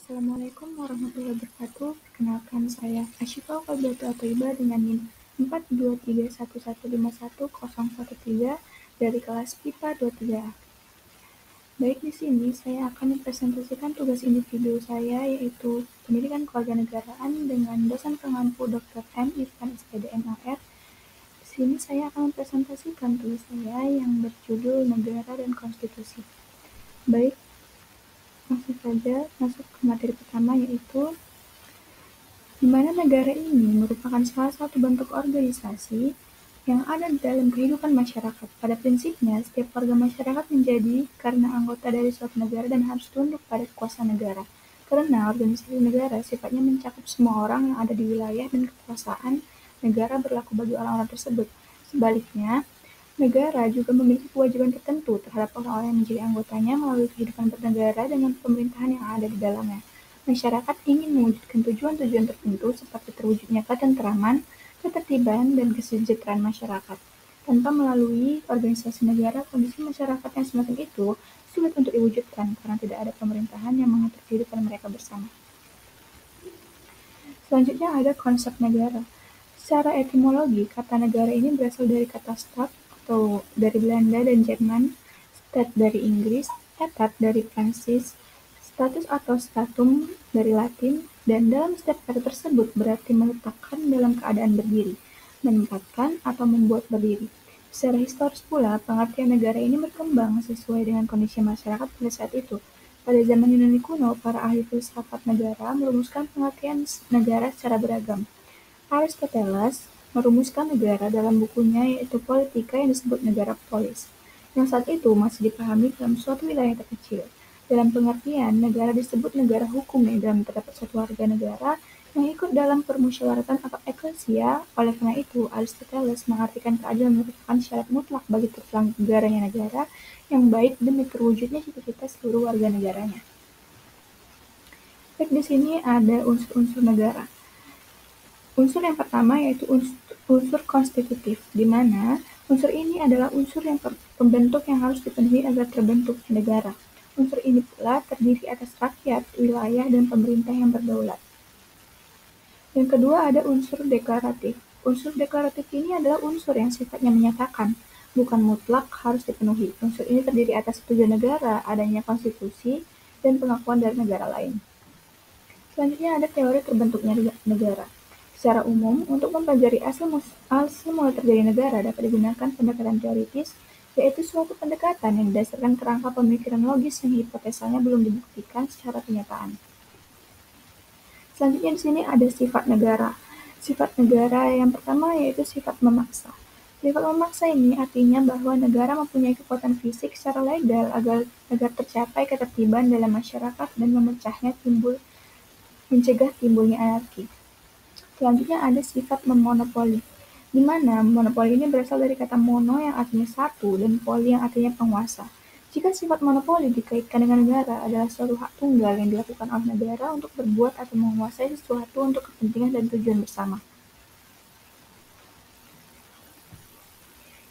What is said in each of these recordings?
Assalamualaikum warahmatullahi wabarakatuh. Perkenalkan saya Asyifa Kalbatu Athaibah dengan NIM 42311511013 dari kelas PIPA 23A. Baik, di sini saya akan mempresentasikan tugas individu saya yaitu Pendidikan Kewarganegaraan dengan dosen pengampu Dr. M. Irfan SPD MAR. Di sini saya akan mempresentasikan tugas saya yang berjudul Negara dan Konstitusi. Baik, langsung saja masuk ke materi pertama yaitu di mana negara ini merupakan salah satu bentuk organisasi yang ada di dalam kehidupan masyarakat. Pada prinsipnya, setiap warga masyarakat menjadi karena anggota dari suatu negara dan harus tunduk pada kekuasaan negara. Karena organisasi negara sifatnya mencakup semua orang yang ada di wilayah dan kekuasaan negara berlaku bagi orang-orang tersebut. Sebaliknya, negara juga memiliki kewajiban tertentu terhadap orang-orang yang menjadi anggotanya melalui kehidupan bernegara dengan pemerintahan yang ada di dalamnya. Masyarakat ingin mewujudkan tujuan-tujuan tertentu seperti terwujudnya ketentraman, ketertiban, dan kesejahteraan masyarakat. Tanpa melalui organisasi negara, kondisi masyarakat yang semacam itu sulit untuk diwujudkan karena tidak ada pemerintahan yang mengatur kehidupan mereka bersama. Selanjutnya ada konsep negara. Secara etimologi, kata negara ini berasal dari kata staat atau dari Belanda dan Jerman, stat dari Inggris, etat dari Prancis, status atau statum dari Latin, dan dalam setiap kata tersebut berarti meletakkan dalam keadaan berdiri, menempatkan atau membuat berdiri. Secara historis pula, pengertian negara ini berkembang sesuai dengan kondisi masyarakat pada saat itu. Pada zaman Yunani kuno, para ahli filsafat negara merumuskan pengertian negara secara beragam. Aristoteles merumuskan negara dalam bukunya yaitu Politika yang disebut negara polis, yang saat itu masih dipahami dalam suatu wilayah terkecil. Dalam pengertian, negara disebut negara hukum yang dalam terdapat suatu warga negara yang ikut dalam permusyawaratan atau eklesia. Oleh karena itu, Aristoteles mengartikan keadilan merupakan syarat mutlak bagi terselenggaranya negara yang baik demi terwujudnya cita-cita seluruh warga negaranya. Baik, di sini ada unsur-unsur negara. Unsur yang pertama yaitu unsur konstitutif, di mana unsur ini adalah unsur yang pembentuk yang harus dipenuhi agar terbentuknya negara. Unsur ini pula terdiri atas rakyat, wilayah, dan pemerintah yang berdaulat. Yang kedua ada unsur deklaratif. Unsur deklaratif ini adalah unsur yang sifatnya menyatakan, bukan mutlak harus dipenuhi. Unsur ini terdiri atas setujuan negara, adanya konstitusi, dan pengakuan dari negara lain. Selanjutnya ada teori terbentuknya negara. Secara umum, untuk mempelajari asal mula terjadi negara dapat digunakan pendekatan teoritis, yaitu suatu pendekatan yang didasarkan kerangka pemikiran logis yang hipotesanya belum dibuktikan secara kenyataan. Selanjutnya di sini ada sifat negara. Sifat negara yang pertama yaitu sifat memaksa. Sifat memaksa ini artinya bahwa negara mempunyai kekuatan fisik secara legal agar tercapai ketertiban dalam masyarakat dan mencegah timbulnya anarki. Selanjutnya ada sifat memonopoli, di mana monopoli ini berasal dari kata mono yang artinya satu dan poli yang artinya penguasa. Jika sifat monopoli dikaitkan dengan negara adalah suatu hak tunggal yang dilakukan oleh negara untuk berbuat atau menguasai sesuatu untuk kepentingan dan tujuan bersama.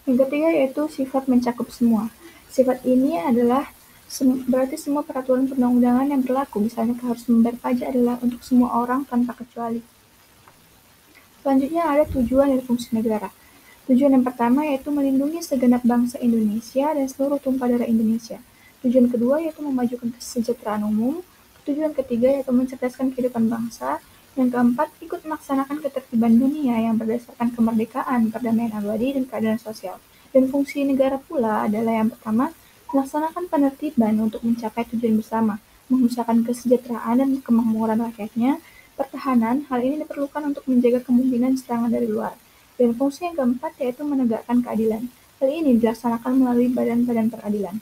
Yang ketiga yaitu sifat mencakup semua. Sifat ini adalah berarti semua peraturan perundang-undangan yang berlaku, misalnya keharusan membayar pajak adalah untuk semua orang tanpa kecuali. Selanjutnya ada tujuan dan fungsi negara. Tujuan yang pertama yaitu melindungi segenap bangsa Indonesia dan seluruh tumpah darah Indonesia. Tujuan kedua yaitu memajukan kesejahteraan umum. Tujuan ketiga yaitu mencerdaskan kehidupan bangsa. Yang keempat, ikut melaksanakan ketertiban dunia yang berdasarkan kemerdekaan, perdamaian abadi, dan keadilan sosial. Dan fungsi negara pula adalah yang pertama, melaksanakan penertiban untuk mencapai tujuan bersama, mengusahakan kesejahteraan dan kemakmuran rakyatnya. Pertahanan, hal ini diperlukan untuk menjaga kemungkinan serangan dari luar. Dan fungsi yang keempat yaitu menegakkan keadilan. Hal ini dilaksanakan melalui badan-badan peradilan.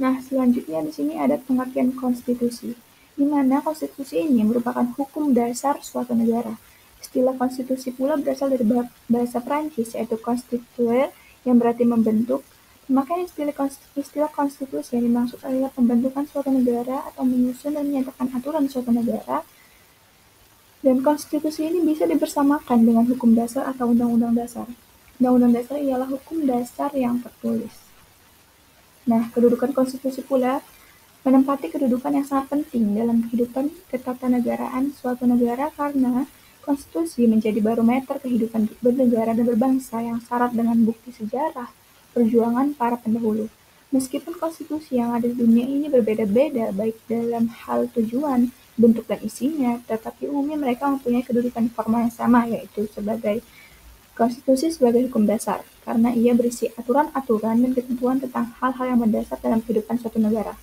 Nah, selanjutnya di sini ada pengertian konstitusi, di mana konstitusi ini merupakan hukum dasar suatu negara. Istilah konstitusi pula berasal dari bahasa Prancis yaitu constituer yang berarti membentuk. Makanya istilah konstitusi yang dimaksud adalah pembentukan suatu negara atau menyusun dan menyatakan aturan suatu negara. Dan konstitusi ini bisa dibersamakan dengan hukum dasar atau undang-undang dasar. Undang-undang dasar ialah hukum dasar yang tertulis. Nah, kedudukan konstitusi pula menempati kedudukan yang sangat penting dalam kehidupan ketatanegaraan suatu negara karena konstitusi menjadi barometer kehidupan bernegara dan berbangsa yang syarat dengan bukti sejarah perjuangan para pendahulu. Meskipun konstitusi yang ada di dunia ini berbeda-beda baik dalam hal tujuan, bentuk dan isinya, tetapi umumnya mereka mempunyai kedudukan formal yang sama, yaitu sebagai konstitusi sebagai hukum dasar, karena ia berisi aturan-aturan dan ketentuan tentang hal-hal yang mendasar dalam kehidupan suatu negara.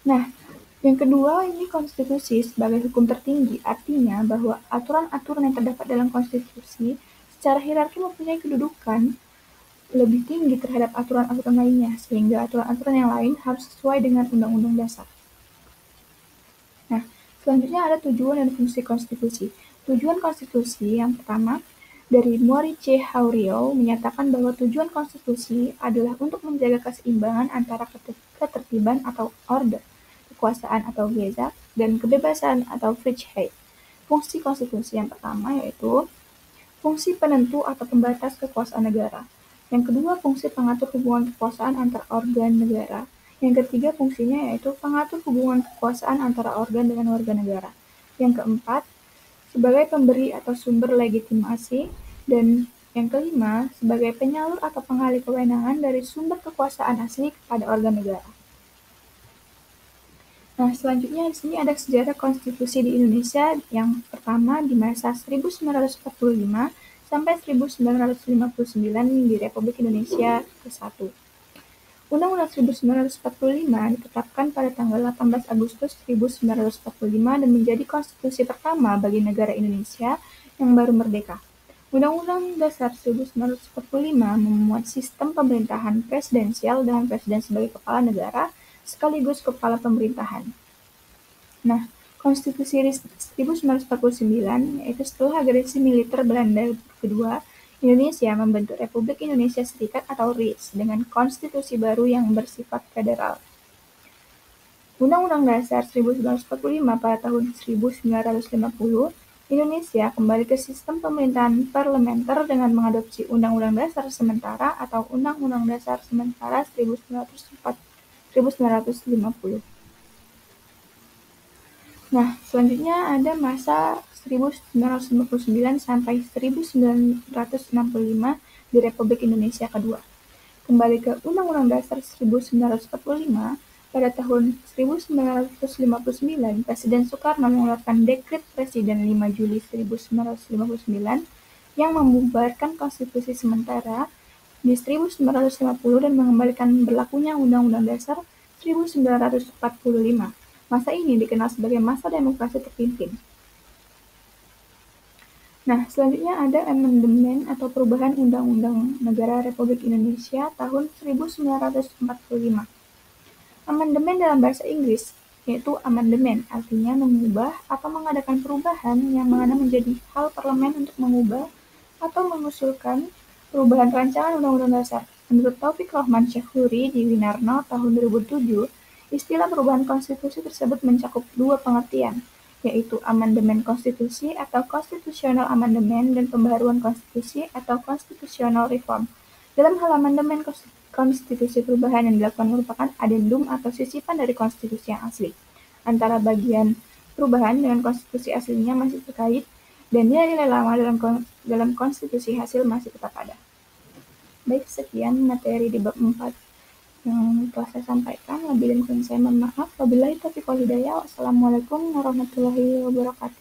Nah, yang kedua ini konstitusi sebagai hukum tertinggi, artinya bahwa aturan-aturan yang terdapat dalam konstitusi secara hierarki mempunyai kedudukan lebih tinggi terhadap aturan-aturan lainnya, sehingga aturan-aturan yang lain harus sesuai dengan undang-undang dasar. Nah, selanjutnya ada tujuan dan fungsi konstitusi. Tujuan konstitusi yang pertama, dari Maurice Haurio menyatakan bahwa tujuan konstitusi adalah untuk menjaga keseimbangan antara ketertiban atau order, kekuasaan atau gezak, dan kebebasan atau Freiheit. Fungsi konstitusi yang pertama yaitu fungsi penentu atau pembatas kekuasaan negara. Yang kedua, fungsi pengatur hubungan kekuasaan antar organ negara. Yang ketiga, fungsinya yaitu pengatur hubungan kekuasaan antara organ dengan warga negara. Yang keempat, sebagai pemberi atau sumber legitimasi. Dan yang kelima, sebagai penyalur atau pengalih kewenangan dari sumber kekuasaan asli kepada organ negara. Nah, selanjutnya di sini ada sejarah konstitusi di Indonesia yang pertama di masa 1945 sampai 1959 di Republik Indonesia ke-1. Undang-Undang 1945 ditetapkan pada tanggal 18 Agustus 1945 dan menjadi konstitusi pertama bagi negara Indonesia yang baru merdeka. Undang-Undang Dasar 1945 memuat sistem pemerintahan presidensial dengan presiden sebagai kepala negara sekaligus kepala pemerintahan. Nah, Konstitusi 1949 yaitu setelah agresi militer Belanda kedua, Indonesia membentuk Republik Indonesia Serikat atau RIS dengan konstitusi baru yang bersifat federal. Undang-Undang Dasar 1945 pada tahun 1950, Indonesia kembali ke sistem pemerintahan parlementer dengan mengadopsi Undang-Undang Dasar Sementara atau Undang-Undang Dasar Sementara 1950. Nah, selanjutnya ada masa 1959 sampai 1965 di Republik Indonesia kedua. Kembali ke Undang-Undang Dasar 1945, pada tahun 1959, Presiden Soekarno mengeluarkan Dekret Presiden 5 Juli 1959 yang membubarkan konstitusi sementara di 1950 dan mengembalikan berlakunya Undang-Undang Dasar 1945. Masa ini dikenal sebagai masa demokrasi terpimpin. Nah, selanjutnya ada amandemen atau perubahan Undang-Undang Negara Republik Indonesia tahun 1945. Amandemen dalam bahasa Inggris yaitu amandemen, artinya mengubah atau mengadakan perubahan yang mana menjadi hal parlemen untuk mengubah atau mengusulkan perubahan rancangan Undang-Undang Dasar. Menurut Taufik Rohman Syahuri di Winarno tahun 2007, istilah perubahan konstitusi tersebut mencakup dua pengertian, yaitu amandemen konstitusi atau constitutional amendment dan pembaharuan konstitusi atau constitutional reform. Dalam hal amandemen konstitusi, perubahan yang dilakukan merupakan adendum atau sisipan dari konstitusi yang asli. Antara bagian perubahan dengan konstitusi aslinya masih terkait dan nilai-nilai lama dalam konstitusi hasil masih tetap ada. Baik, sekian materi di bab 4 yang telah saya sampaikan. Lebih dan kurang saya mohon maaf. Wabillahi taufiq wal hidayah. Wassalamualaikum warahmatullahi wabarakatuh.